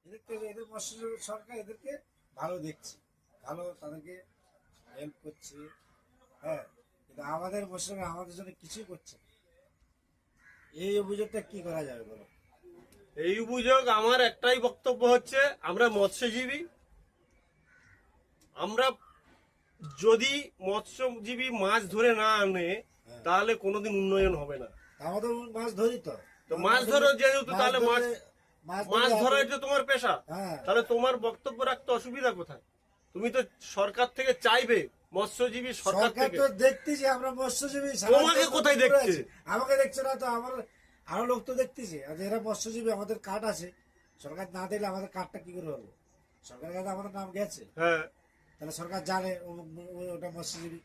এদের মৎস্য সরকার এদেরকে ভালো দেখছে, ভালো তাদেরকে হেল্প করছে। হ্যাঁ, কিন্তু আমাদের মৎস্য আমাদের জন্য কিছুই করছে না। এই অভিযোগটা কি করা যাবে বলো? এই অভিযোগ আমার একটাই বক্তব্য হচ্ছে, আমরা মৎস্যজীবী, আমরা যদি মৎস্যজীবী মাছ ধরে না আনে তাহলে কোনোদিন উন্নয়ন হবে না। আমাদের মাছ ধরি তো, তো মাছ ধরো যেহেতু, তাহলে মাছ ধরাই তো তোমার পেশা, হ্যাঁ। তাহলে তোমার বক্তব্য রাখতে অসুবিধা কোথায়? তুমি তো সরকার থেকে চাইবে, মৎস্যজীবী সরকার থেকে তো দেখতেছি আমরা মৎস্যজীবী। তোমাকে কোথায় দেখছে? আমাকে দেখছে না তো, আমার আরো লোক তো দেখতেছে। আর এরা মৎস্যজীবী, আমাদের কার্ড আছে, সরকার না দিলে আমাদের কার্ডটা কি করে হলো? সরকারের কাছে আমাদের নাম গেছে, হ্যাঁ, তাহলে সরকার জানে ওটা মৎস্যজীবী।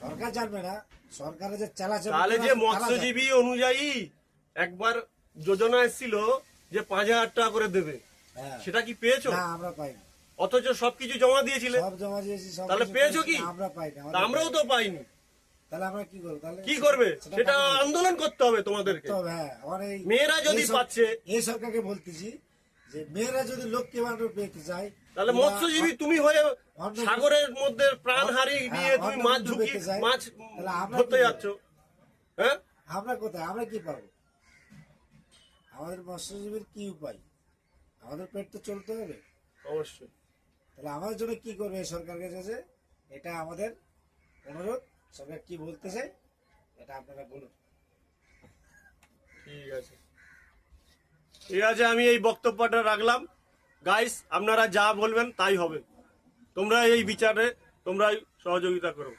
সরকার জানবে না, সরকারের যে চালাচ্ছে তাহলে যে মৎস্যজীবী অনুযায়ী একবার যোজনা এসেছিল যে 5,000 টাকা করে দেবে, সেটা কি পেয়েছো? না, আমরা পাইনি। অথচ সবকিছু জমা দিয়েছিলে, সব জমা দিয়েছি, তাহলে পেয়েছো কি? আমরা পাইনি। আমরাও তো পাইনি। তাহলে আমরা কি করবো? তাহলে কি করবে? সেটা আন্দোলন করতে হবে তোমাদেরকে। হ্যাঁ, আমার মেয়েরা যদি পাচ্ছে, এই সরকারকে বলতেছি যে মেয়েরা যদি লক্ষ্মী ভান্ডার পেতে চায়, তাহলে মৎস্যজীবী তুমি হয়ে সাগরের মধ্যে প্রাণ হারিয়ে নিয়ে তুমি মাছ ঝুঁকি মাছ ধরতে যাচ্ছ। হ্যাঁ, আমরা কোথায়? আমরা কি পাবো? আমাদের মৎস্যজীবীর কি উপায়? আমাদের পেট তো চলতে হবে অবশ্যই। তাহলে আমাদের জন্য কি করবে সরকারের কাছে? এটা আমাদের অনুরোধ। সরকার কি বলতে চায় এটা আপনারা বলুন। ঠিক আছে, ঠিক আছে, আমি এই বক্তব্যটা রাখলাম। গাইস, আপনারা যা বলবেন তাই হবে। তোমরা এই বিচারে তোমরাই সহযোগিতা করো।